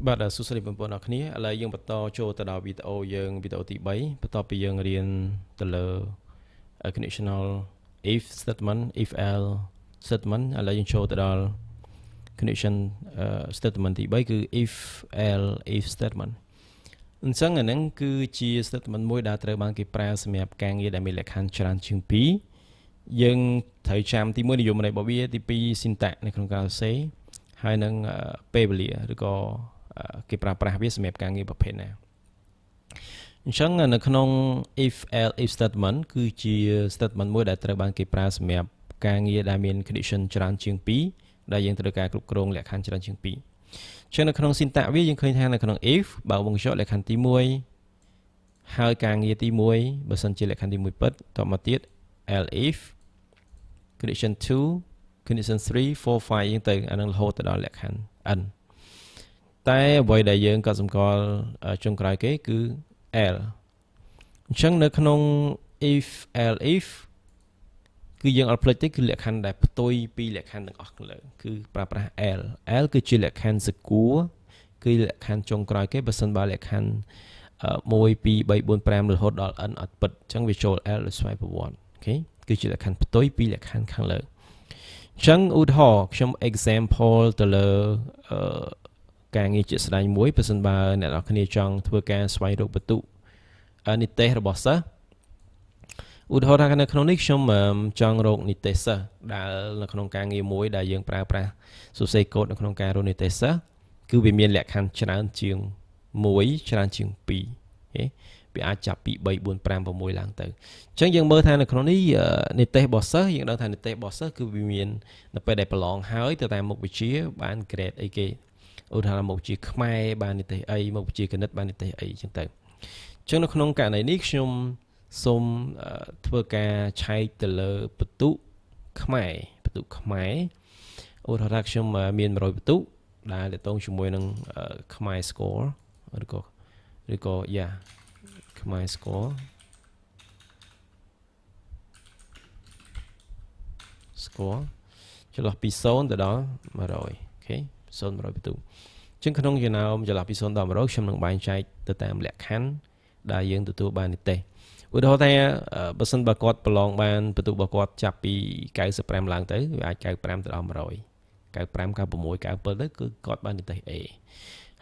បាទសួស្តីបងប្អូនអរគ្នាឥឡូវយើងបន្តចូលទៅដល់វីដេអូយើងវីដេអូទី3បន្ទាប់ពីយើងរៀនទៅលើ conditional if statement if else statement ឥឡូវយើងចូលទៅដល់ condition statement ទី3គឺ if else if statement អញ្ចឹងអាហ្នឹងគឺជា statement មួយដែលត្រូវបានគេប្រើសម្រាប់ការងារដែលមានលក្ខខណ្ឌច្រើនជាង2យើងត្រូវចាំទី1និយមន័យរបស់វាទី2 syntax នៅក្នុងការសរសេរហើយនឹងពេលវេលាឬក៏គេប្រើប្រាស់វាសម្រាប់ការងារប្រភេទណាអញ្ចឹងនៅក្នុង if else if statement គឺជា statement មួយដែលត្រូវបានគេប្រើសម្រាប់ការងារដែលមាន condition ច្រើនជាង2ដែលយើងត្រូវការគ្រប់គ្រងលក្ខខណ្ឌច្រើនជាង2អញ្ចឹងនៅក្នុង syntax វាយើងឃើញថានៅក្នុង if បើវងចោលលក្ខខណ្ឌទី1ហើយការងារទី1បើសិនជាលក្ខខណ្ឌទី1ពិតតមកទៀត else if condition 2 condition 3 4 5យើងទៅអានឹងរហូតទៅដល់លក្ខខណ្ឌ n តែអ្វីដែលយើងក៏សម្គាល់ចុងក្រោយគេគឺ else អញ្ចឹងនៅក្នុង if else if គឺយើងអត់ភ្លេចទេគឺលក្ខខណ្ឌដែលផ្ទុយពីលក្ខខណ្ឌទាំងអស់ខាងលើគឺប្រើប្រាស់ else គឺជាលក្ខខណ្ឌសកួរគឺលក្ខខណ្ឌចុងក្រោយគេបើសិនបើលក្ខខណ្ឌ1 2 3 4 5រហូតដល់ n អត់ពិតអញ្ចឹងវាចូល else ដោយស្វ័យប្រវត្តិអូខេគឺជាលក្ខខណ្ឌផ្ទុយពីលក្ខខណ្ឌខាងលើអញ្ចឹងឧទាហរណ៍ខ្ញុំ example ទៅលើការងារជាក់ស្ដែងមួយបើសិនបើអ្នកនរគ្នាចង់ធ្វើការស្វែងរកបន្ទុកនិទេសរបស់សិស្សឧទាហរណ៍ថានៅក្នុងនេះខ្ញុំចង់រកនិទេសសិស្សដែលនៅក្នុងការងារមួយដែលយើងប្រើប្រាស់សរសេរកូដនៅក្នុងការរកនិទេសសិស្សគឺវាមានលក្ខខណ្ឌច្រើនជាង1ច្រើនជាង2អូខេវាអាចចាប់ពី3 4 5 6ឡើងទៅអញ្ចឹងយើងមើលថានៅក្នុងនេះនិទេសរបស់សិស្សយើងដឹងថានិទេសរបស់សិស្សគឺវាមាននៅពេលដែលប្រឡងហើយទៅតាមមុខវិជ្ជាបាន grade អីគេឧទាហរណ៍មុខវិជ្ជាខ្មែរបាននិទេសអីមុខវិជ្ជាគណិតបាននិទេសអីអញ្ចឹងទៅអញ្ចឹងនៅក្នុងករណីនេះខ្ញុំសូមធ្វើការឆែកទៅលើបន្ទុកខ្មែរឧទាហរណ៍ថាខ្ញុំមាន100បន្ទុកដែលទាក់ទងជាមួយនឹងខ្មែរ score ឬក៏ខ្មែរ score ចន្លោះពី0ទៅដល់100អូខេ0 100បន្ទុកអញ្ចឹងក្នុងចំណោមចន្លោះពី0ដល់100ខ្ញុំនឹងបែងចែកទៅតាមលក្ខខណ្ឌដែលយើងទទួលបាននិទេសឧទាហរណ៍ថាបើសិនបើគាត់ប្រឡងបានបន្ទុករបស់គាត់ចាប់ពី95ឡើងទៅវាអាច95ទៅដល់100 95 96 97ទៅគឺគាត់បាននិទេស A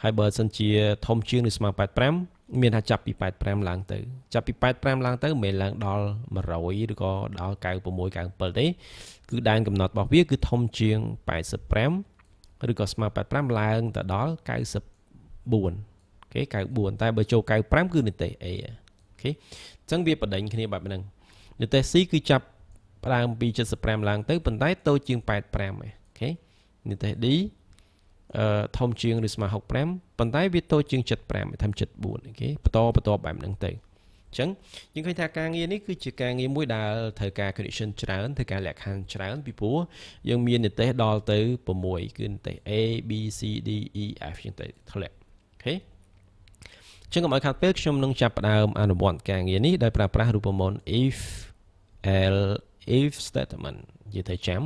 ហើយបើសិនជាធំជាងឬស្មើ85មានថាចាប់ពី85ឡើងទៅចាប់ពី85ឡើងទៅមិនមែនឡើងដល់100ឬក៏ដល់96 97ទេគឺដែនកំណត់របស់វាគឺធំជាង85ឬក៏ស្មើ85ឡើងទៅដល់94អូខេ94តែបើចូល95គឺនិទេស A អូខេអញ្ចឹងវាបដិញគ្នាបែបហ្នឹងនិទេស C គឺចាប់ផ្ដើមពី75ឡើងទៅប៉ុន្តែតូចជាង85អូខេនិទេស D ធំជាងឬស្មើ65ប៉ុន្តែវាតូចជាង75ធំ74អូខេបន្តបែបហ្នឹងទៅអញ្ចឹងយើងឃើញថាការងារនេះគឺជាការងារមួយដែលត្រូវការ condition ច្រើនត្រូវការលក្ខខណ្ឌច្រើនពីព្រោះយើងមាននិទេសដល់ទៅ6គឺនិទេស A B C D E F អញ្ចឹងទៅធ្លាក់អូខេចឹងកុំឲ្យខាត់ពេលខ្ញុំនឹងចាប់ផ្ដើមអនុវត្តការងារនេះដោយប្រើប្រាស់រូបមន្ត if else if statement និយាយទៅចាំ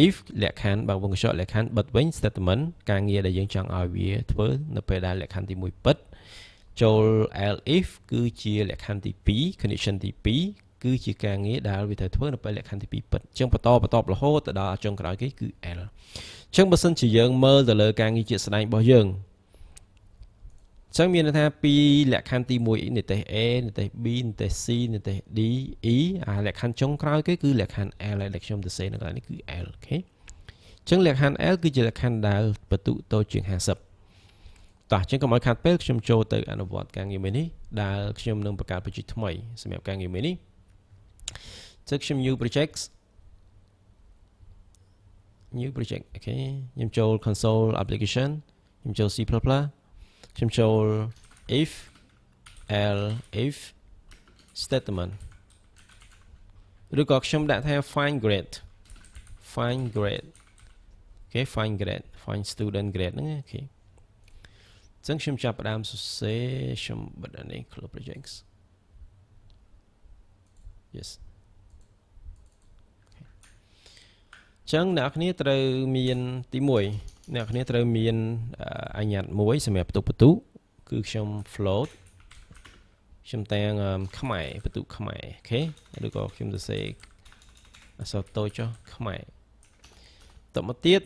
if លក្ខខណ្ឌបើវងកញ្ចក់លក្ខខណ្ឌបិទវិញ statement ការងារដែលយើងចង់ឲ្យវាធ្វើនៅពេលដែលលក្ខខណ្ឌទី1ពិតចូល else if គឺជាលក្ខខណ្ឌទី2 condition ទី2គឺជាការងារដែលវាត្រូវធ្វើនៅពេលលក្ខខណ្ឌទី2ពិតអញ្ចឹងបន្តរហូតទៅដល់ចុងក្រោយគេគឺ else អញ្ចឹងបើសិនជាយើងមើលទៅលើការងារជាក់ស្ដែងរបស់យើងអញ្ចឹងមានន័យថាពីលក្ខខណ្ឌទី1និទេស A និទេស B និទេស C និទេស D E អាលក្ខខណ្ឌចុងក្រោយគេគឺលក្ខខណ្ឌ L ដែលខ្ញុំទៅសេនៅកន្លែងនេះគឺ L អូខេអញ្ចឹងលក្ខខណ្ឌ L គឺជាលក្ខខណ្ឌដែលបន្ទុកតូចជាង50តោះអញ្ចឹងកុំឲ្យខាត់ពេលខ្ញុំចូលទៅអនុវត្តការងារមួយនេះដែលខ្ញុំនឹងបង្កើត project ថ្មីសម្រាប់ការងារមួយនេះអញ្ចឹងខ្ញុំ new project អូខេខ្ញុំចូល console application ខ្ញុំចូល C++ខ្ញុំចូល if else if statement ឬក៏ខ្ញុំដាក់ថា find grade អូខេ find student grade ហ្នឹងអូខេអញ្ចឹងខ្ញុំចាប់ផ្ដើមសរសេរខ្ញុំបិទអានេះ close projects yes អញ្ចឹងអ្នកនរគ្នាត្រូវមានទី1 អ្នកគ្នាត្រូវមានអញ្ញត្តិមួយសម្រាប់បន្ទុកគឺខ្ញុំ float ខ្ញុំតាំងខ្មែរបន្ទុកខ្មែរអូខេឬក៏ខ្ញុំទៅសេអក្សរតូចចុះខ្មែរតទៅមកទៀត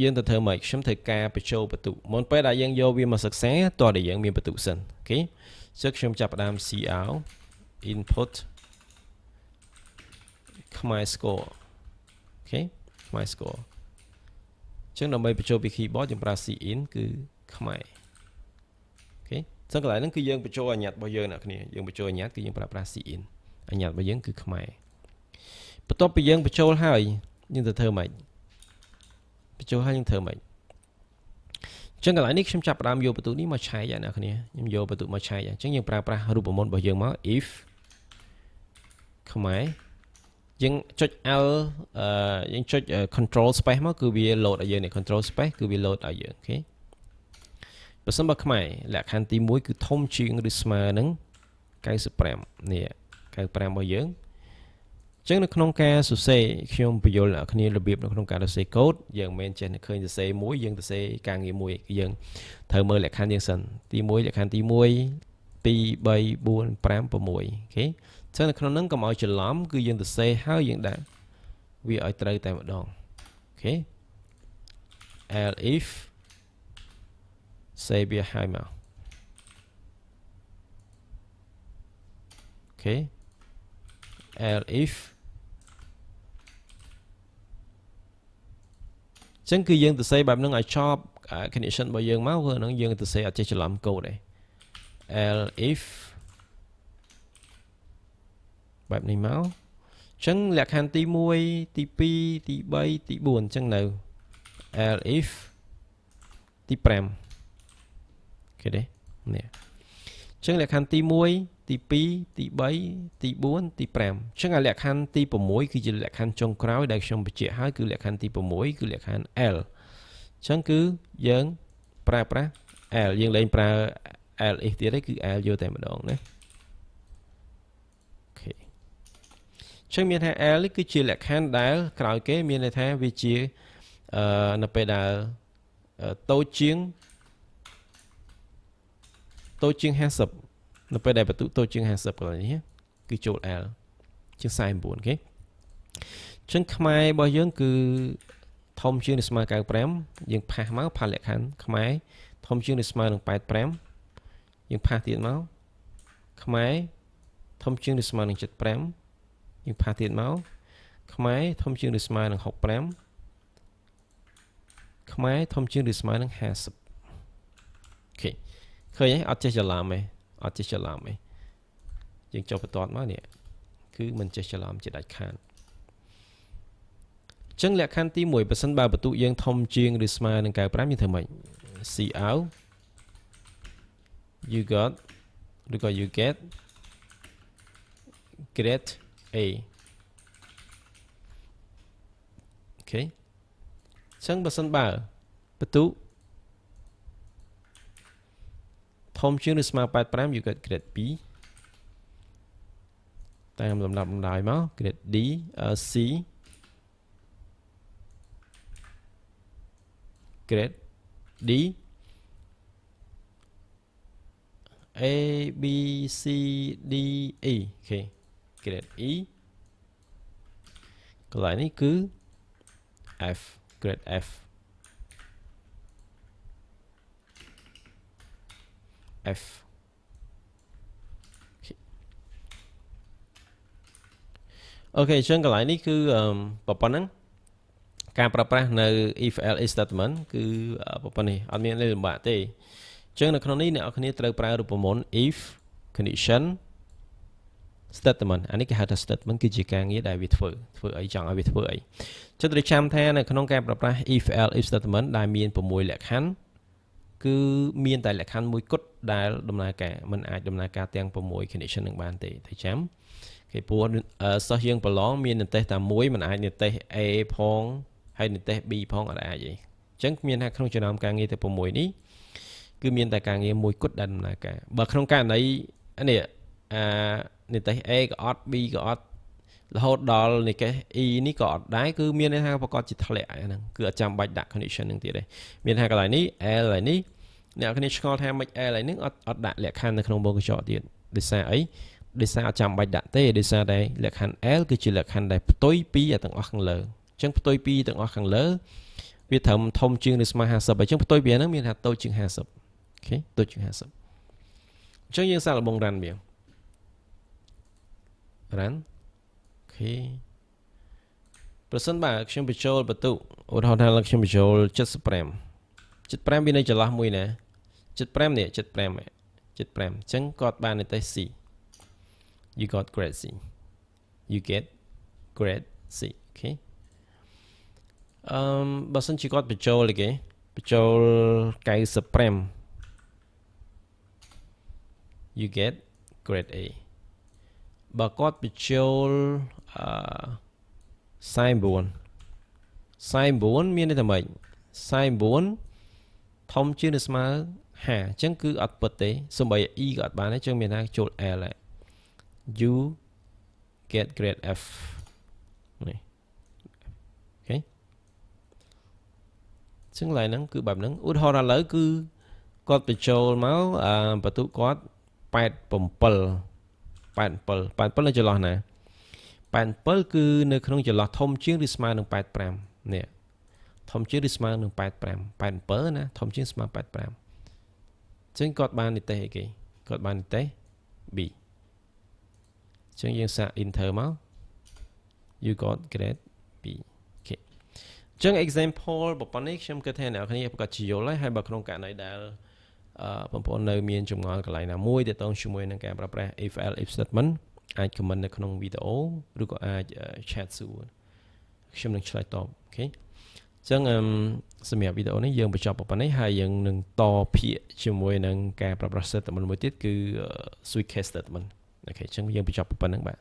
យើងទៅធ្វើម៉េចខ្ញុំត្រូវការបញ្ចូលបន្ទុកមុនពេលដែលយើងយកវាមកសិក្សាតោះតែយើងមានបន្ទុកសិនអូខេចឹងខ្ញុំចាប់ផ្ដើម cout input ខ្មែរ score អូខេខ្មែរ score ចឹងដើម្បីបញ្ចូលពី keyboard យើងប្រើ cin គឺខ្មែរអូខេចឹងកន្លែងហ្នឹងគឺយើងបញ្ចូលអញ្ញត្តិរបស់យើងអ្នកគ្នាយើងបញ្ចូលអញ្ញត្តិគឺយើងប្រើប្រាស់ cin អញ្ញត្តិរបស់យើងគឺខ្មែរបន្ទាប់ពីយើងបញ្ចូលហើយយើងទៅធ្វើម៉េចបញ្ចូលហើយយើងធ្វើម៉េចចឹងកន្លែងនេះខ្ញុំចាប់ផ្ដើមយកបន្ទុកនេះមកឆែកអ្នកគ្នាខ្ញុំយកបន្ទុកមកឆែកអញ្ចឹងយើងប្រើប្រាស់រូបមន្តរបស់យើងមក if ខ្មែរយើងចុច L យើងចុច control space មកគឺវា load ឲ្យយើងនេះ control space គឺវា load ឲ្យយើងអូខេបើសិនបើខ្មែរលក្ខខណ្ឌទី1គឺធំជាងឬស្មើនឹង95នេះ95របស់យើងអញ្ចឹងនៅក្នុងការសរសេរខ្ញុំបញ្យល់អ្នកគ្នារបៀបនៅក្នុងការសរសេរកូដយើងមិនមែនចេះតែឃើញសរសេរមួយយើងសរសេរការងារមួយគឺយើងត្រូវមើលលក្ខខណ្ឌយើងសិនទី1លក្ខខណ្ឌទី1 2 3 4 5 6អូខេចឹងនៅក្នុងហ្នឹងកុំឲ្យច្រឡំគឺយើងសរសេរហើយយើងដាក់វាឲ្យត្រូវតែម្ដងអូខេ if សេវាឲ្យមកអូខេ if ចឹងគឺយើងសរសេរបែបហ្នឹងឲ្យចប់ condition របស់យើងមកព្រោះហ្នឹងយើងសរសេរអត់ចេះច្រឡំកូដទេ if បែបនេះមកអញ្ចឹងលក្ខខណ្ឌទី1ទី2ទី3ទី4អញ្ចឹងនៅ if ទី5គេទេនេះអញ្ចឹងលក្ខខណ្ឌទី1ទី2ទី3ទី4ទី5អញ្ចឹងលក្ខខណ្ឌទី6គឺជាលក្ខខណ្ឌចុងក្រោយដែលខ្ញុំបញ្ជាក់ហើយគឺលក្ខខណ្ឌទី6គឺលក្ខខណ្ឌ L អញ្ចឹងគឺយើងប្រើប្រាស់ L យើងលែងប្រើ L if ទៀតទេគឺ L យកតែម្ដងណាចឹងមានថា L នេះគឺជាលក្ខខណ្ឌដែលក្រោយគេមានន័យថាវាជានៅពេលដែលតូចជាង50នៅពេលដែលបន្ទុកតូចជាង50កន្លែងនេះគឺចូល L ជាង49អូខេចឹងខ្មែររបស់យើងគឺធំជាងឬស្មើ95យើងផាសមកផាសលក្ខខណ្ឌខ្មែរធំជាងឬស្មើនឹង85យើងផាសទៀតមកខ្មែរធំជាងឬស្មើនឹង75យើងផាសទៀតមកខ្មែរធំជាងឬស្មើនឹង65ខ្មែរធំជាងឬស្មើនឹង50អូខេឃើញទេអត់ចេះច្រឡំទេអត់ចេះច្រឡំទេយើងចុះបន្ទាត់មកនេះគឺមិនចេះច្រឡំជាដាច់ខាតអញ្ចឹងលក្ខខណ្ឌទី1បើសិនបើបន្ទុកយើងធំជាងឬស្មើនឹង95យើងធ្វើម៉េច cout you got ឬក៏ you get grade A អូខេចឹងបើសិនបើបន្ទុកធំជាងឬស្មើ85 you get grade B តាមលំដាប់លំដោយមក grade D C grade D A B C D E អូខេ grade E កន្លែងនេះគឺ F grade F F អូខេអញ្ចឹងកន្លែងនេះគឺប៉ុណ្ណឹងការប្រើប្រាស់នៅ if else statement គឺប៉ុណ្នេះអត់មានអីលំបាកទេអញ្ចឹងនៅក្នុងនេះអ្នកនរគ្នាត្រូវប្រើរូបមន្ត if condition statement អានេះគេហៅថា statement គឺជាការងារដែលវាធ្វើអីចង់ឲ្យវាធ្វើអីចុះត្រូវចាំថានៅក្នុងការប្រើប្រាស់ if else statement ដែលមាន6លក្ខខណ្ឌគឺមានតែលក្ខខណ្ឌមួយគត់ដែលដំណើរការมันអាចដំណើរការទាំង6 condition នឹងបានទេត្រូវចាំគេព្រោះសិស្សយើងប្រឡងមាននិទ្ទេសតែមួយมันអាចនិទ្ទេស A ផងហើយនិទ្ទេស B ផងអត់អាចទេអញ្ចឹងមានថាក្នុងចំណោមការងារទាំង6នេះគឺមានតែការងារមួយគត់ដែលដំណើរការបើក្នុងករណីនេះនិទ្ទេស A ក៏អត់ B ក៏អត់ រហូតដល់នេះគេ e នេះក៏អត់ដែរគឺមានន័យថាប្រកាសជាធ្លាក់ហ្នឹងគឺអត់ចាំបាច់ដាក់ condition ហ្នឹងទៀតទេមានថាកន្លែងនេះ l ហើយនេះអ្នកគ្នាឆ្ងល់ថាមិន l ហើយហ្នឹងអត់ដាក់លក្ខខណ្ឌនៅក្នុងបូកកញ្ចក់ទៀតដោយសារអីដោយសារអត់ចាំបាច់ដាក់ទេដោយសារតែលក្ខខណ្ឌ l គឺជាលក្ខខណ្ឌដែលផ្ទុយពីទាំងអស់ខាងលើអញ្ចឹងផ្ទុយពីទាំងអស់ខាងលើវាត្រឹមធំជាងឬស្មើ50អញ្ចឹងផ្ទុយពីហ្នឹងមានថាតូចជាង50អូខេតូចជាង50អញ្ចឹងយើងសាកល្បង run វា run អូខេប្រសិនបើខ្ញុំបញ្ចូលបន្ទុកឧទាហរណ៍ថាខ្ញុំបញ្ចូល75មានន័យចន្លោះមួយណា75នេះ75អញ្ចឹងគាត់បានន័យតែ C you got grade C you get grade C អូខេបើសិនជាគាត់បញ្ចូលគេបញ្ចូល95 you get grade A បើគាត់បញ្ចូល49មានន័យថាម៉េច49ធំជាងឬស្មើ50អញ្ចឹងគឺអត់ពិតទេសូម្បី E ក៏អត់បានទេអញ្ចឹងមានថាចូល L ហើយ you get grade F នេះអូខេចឹងឡើយហ្នឹងគឺបែបហ្នឹងឧទាហរណ៍ឥឡូវគឺគាត់បញ្ចូលមកបន្ទុកគាត់87នៅចន្លោះណា87គឺនៅក្នុងចន្លោះធំជាងឬស្មើនឹង85នេះធំជាងឬស្មើនឹង87ណាធំជាងស្មើ85អញ្ចឹងគាត់បាននិទេសអីគេគាត់បាននិទេស B អញ្ចឹងយើងសាក enter មក you got grade B អូខេអញ្ចឹង example ប៉ុណ្ណេះខ្ញុំគិតថាអ្នកនរគ្នាប្រកាសជាយល់ហើយបើក្នុងករណីដែលបងប្អូននៅមានចម្ងល់កន្លែងណាមួយទាក់ទងជាមួយនឹងការប្រើប្រាស់ if else if statement អាច comment នៅក្នុងវីដេអូឬក៏អាច chat សួរខ្ញុំនឹងឆ្លើយតបអូខេអញ្ចឹងសម្រាប់វីដេអូនេះយើងបញ្ចប់ប៉ុណ្ណេះហើយយើងនឹងតភាគជាមួយនឹងការប្រើប្រាស់ statement មួយទៀតគឺ switch case statement អូខេអញ្ចឹងយើងបញ្ចប់ប៉ុណ្ណឹងបាទ